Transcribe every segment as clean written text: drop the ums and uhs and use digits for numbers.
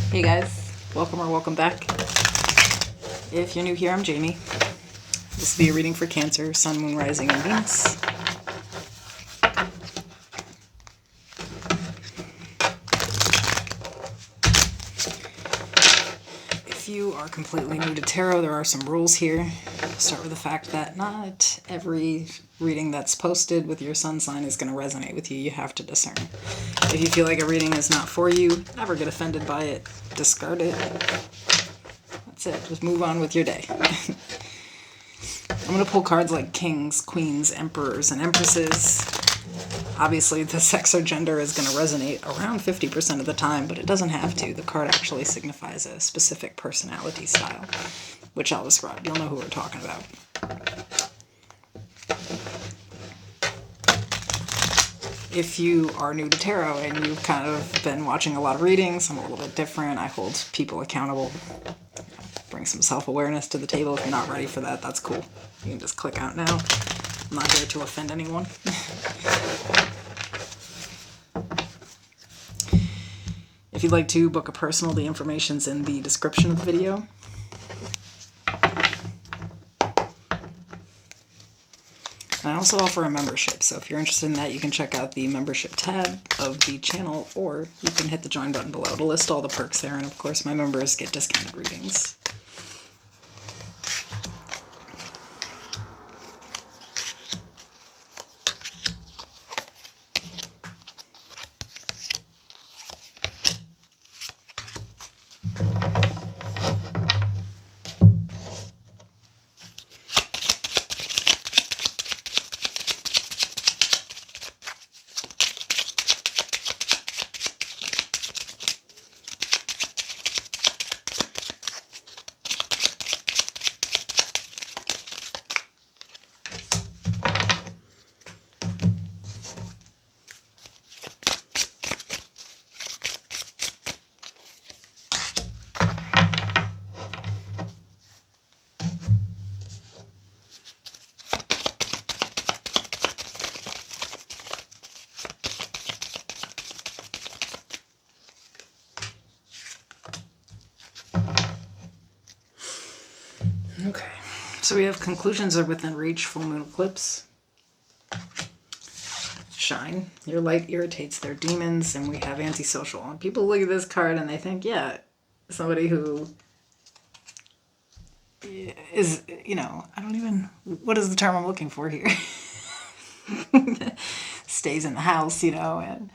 Hey guys, welcome or welcome back. If you're new here, I'm Jamie. This will be a reading for Cancer, Sun, Moon, Rising, and Venus. If you are completely new to tarot, there are some rules here. I'll start with the fact that not every reading that's posted with your sun sign is going to resonate with you. You have to discern. If you feel like a reading is not for you, never get offended by it. Discard it. That's it. Just move on with your day. I'm going to pull cards like kings, queens, emperors, and empresses. Obviously, the sex or gender is going to resonate around 50% of the time, but it doesn't have to. The card actually signifies a specific personality style, which I'll describe. You'll know who we're talking about. If you are new to tarot and you've kind of been watching a lot of readings, I'm a little bit different. I hold people accountable. Bring some self-awareness to the table. If you're not ready for that, that's cool. You can just click out now. I'm not here to offend anyone. If you'd like to book a personal, the information's in the description of the video. I also offer a membership, so if you're interested in that, you can check out the membership tab of the channel, or you can hit the join button below to list all the perks there, and of course my members get discounted readings. Okay, so we have conclusions are within reach, full moon eclipse. Shine. Your light irritates their demons, and we have antisocial. And people look at this card and they think, yeah, somebody who is, I don't even, what is the term I'm looking for here? Stays in the house, and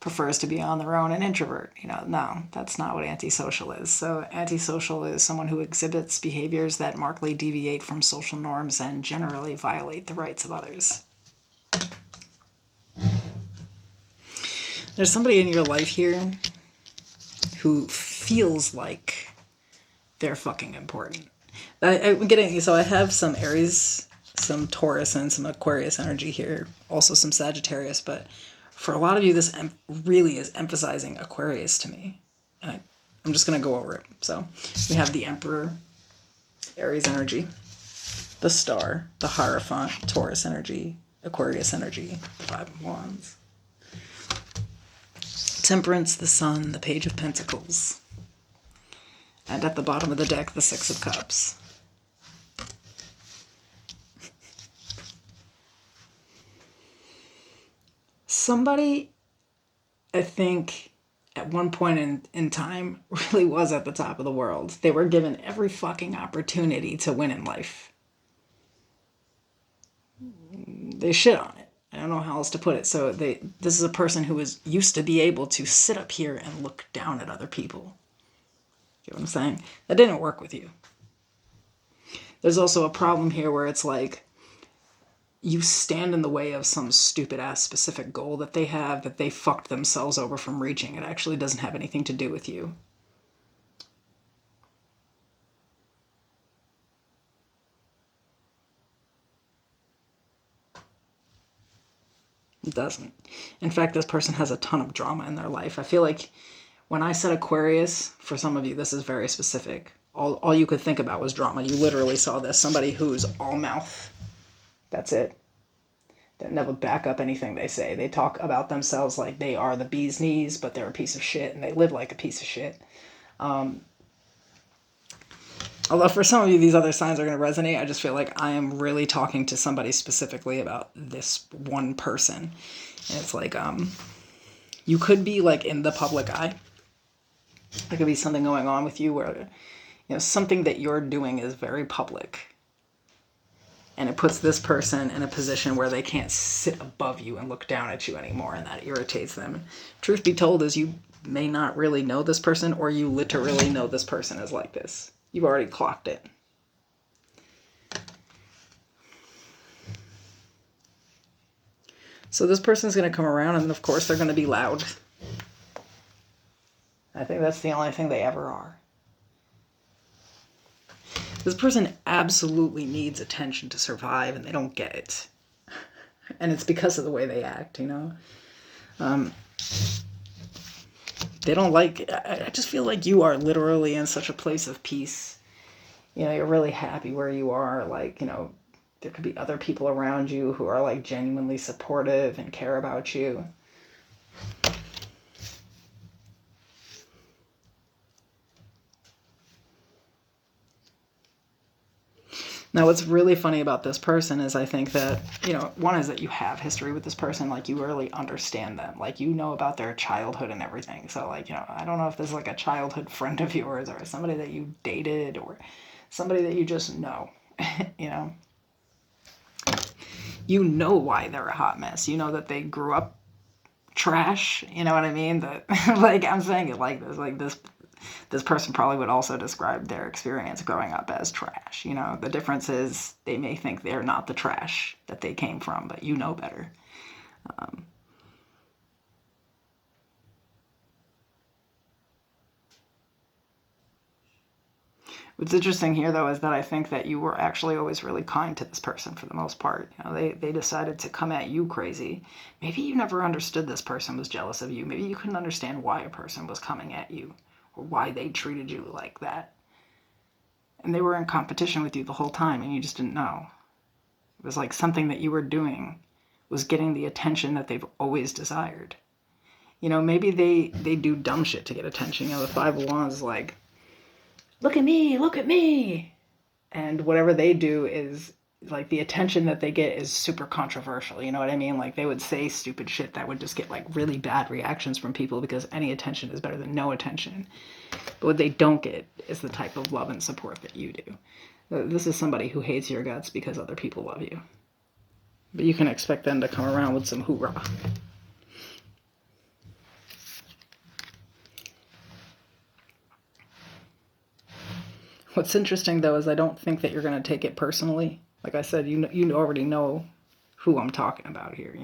prefers to be on their own, an introvert. No, that's not what antisocial is. So antisocial is someone who exhibits behaviors that markedly deviate from social norms and generally violate the rights of others. There's somebody in your life here who feels like they're fucking important. I'm getting, so I have some Aries, some Taurus, and some Aquarius energy here. Also some Sagittarius, but for a lot of you, this really is emphasizing Aquarius to me. And I'm just going to go over it. So we have the Emperor, Aries energy, the Star, the Hierophant, Taurus energy, Aquarius energy, the Five of Wands, Temperance, the Sun, the Page of Pentacles, and at the bottom of the deck, the Six of Cups. Somebody, I think, at one point in time, really was at the top of the world. They were given every fucking opportunity to win in life. They shit on it. I don't know how else to put it. So this is a person who used to be able to sit up here and look down at other people. You know what I'm saying? That didn't work with you. There's also a problem here where it's like, you stand in the way of some stupid-ass specific goal that they have that they fucked themselves over from reaching. It actually doesn't have anything to do with you. It doesn't. In fact, this person has a ton of drama in their life. I feel like when I said Aquarius, for some of you, this is very specific. All you could think about was drama. You literally saw this. Somebody who's all mouth. That's it. That never back up anything they say. They talk about themselves like they are the bee's knees, but they're a piece of shit, and they live like a piece of shit. Although for some of you, these other signs are going to resonate. I just feel like I am really talking to somebody specifically about this one person. And it's like, you could be like in the public eye. There could be something going on with you where, something that you're doing is very public. And it puts this person in a position where they can't sit above you and look down at you anymore, and that irritates them. Truth be told is you may not really know this person, or you literally know this person is like this. You've already clocked it. So this person's going to come around, and of course they're going to be loud. I think that's the only thing they ever are. This person absolutely needs attention to survive, and they don't get it. And it's because of the way they act, They don't like... I just feel like you are literally in such a place of peace. You're really happy where you are. Like, there could be other people around you who are, like, genuinely supportive and care about you. Now, what's really funny about this person is I think that, one is that you have history with this person. Like, you really understand them. Like, you know about their childhood and everything. So, like, I don't know if this is like a childhood friend of yours or somebody that you dated or somebody that you just know, You know why they're a hot mess. You know that they grew up trash. You know what I mean? That, like, I'm saying it like this. Like, this person probably would also describe their experience growing up as trash. The difference is they may think they're not the trash that they came from, but you know better. What's interesting here, though, is that I think that you were actually always really kind to this person for the most part. They decided to come at you crazy. Maybe you never understood this person was jealous of you. Maybe you couldn't understand why a person was coming at you or why they treated you like that. And they were in competition with you the whole time, and you just didn't know. It was like something that you were doing was getting the attention that they've always desired. Maybe they do dumb shit to get attention. The Five of Wands is like, look at me, look at me. And whatever they do is, like, the attention that they get is super controversial. You know what I mean? Like, they would say stupid shit that would just get, like, really bad reactions from people because any attention is better than no attention. But what they don't get is the type of love and support that you do. This is somebody who hates your guts because other people love you. But you can expect them to come around with some hoorah. What's interesting, though, is I don't think that you're going to take it personally. Like I said, you already know who I'm talking about here,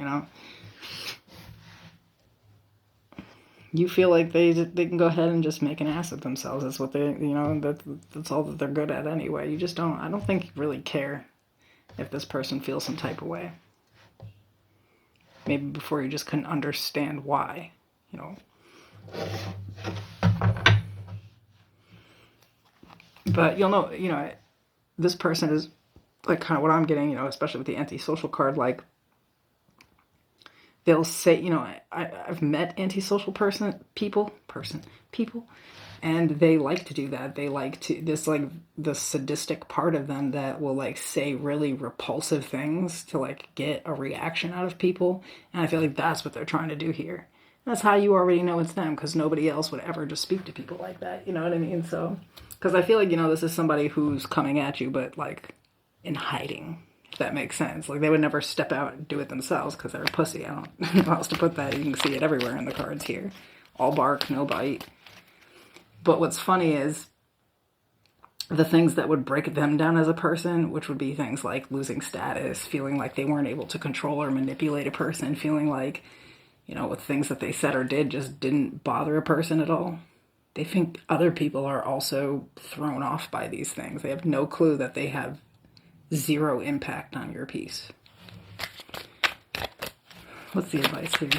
You feel like they can go ahead and just make an ass of themselves. That's what that's all that they're good at anyway. I don't think you really care if this person feels some type of way. Maybe before you just couldn't understand why, But you'll know, this person is like kind of what I'm getting, especially with the antisocial card, like they'll say, I've met antisocial people, and they like to do that. They like to, this, like, the sadistic part of them that will, like, say really repulsive things to, like, get a reaction out of people. And I feel like that's what they're trying to do here. That's how you already know it's them, because nobody else would ever just speak to people like that. You know what I mean? So, because I feel like, this is somebody who's coming at you, but, like, in hiding, if that makes sense. Like, they would never step out and do it themselves because they're a pussy. I don't know how else to put that. You can see it everywhere in the cards here. All bark, no bite. But what's funny is the things that would break them down as a person, which would be things like losing status, feeling like they weren't able to control or manipulate a person, feeling like, with things that they said or did just didn't bother a person at all. They think other people are also thrown off by these things. They have no clue that they have zero impact on your peace. What's the advice here?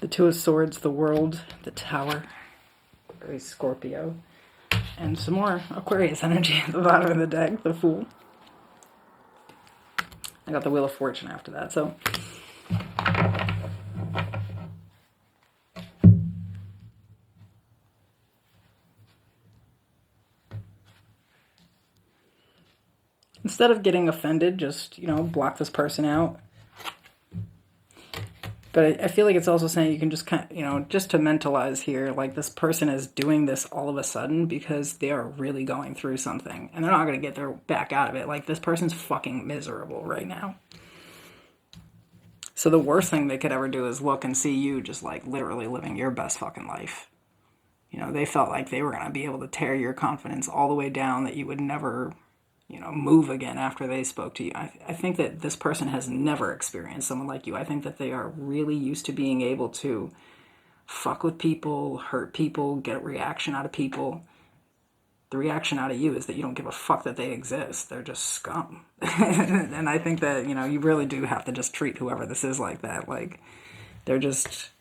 The Two of Swords, the World, the Tower, very Scorpio. And some more Aquarius energy at the bottom of the deck, the Fool. I got the Wheel of Fortune after that, so... Instead of getting offended, just, you know, block this person out. But I feel like it's also saying you can just kind of, you know, just to mentalize here, like this person is doing this all of a sudden because they are really going through something. And they're not going to get their back out of it. Like this person's fucking miserable right now. So the worst thing they could ever do is look and see you just like literally living your best fucking life. You know, they felt like they were going to be able to tear your confidence all the way down, that you would never... you know, move again after they spoke to you. I think that this person has never experienced someone like you. I think that they are really used to being able to fuck with people, hurt people, get a reaction out of people. The reaction out of you is that you don't give a fuck that they exist. They're just scum. And I think that, you know, you really do have to just treat whoever this is like that. Like, they're just...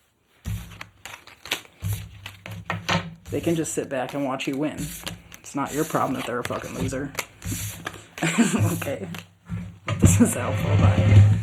they can just sit back and watch you win. It's not your problem that they're a fucking loser. Okay. This is helpful. Bye.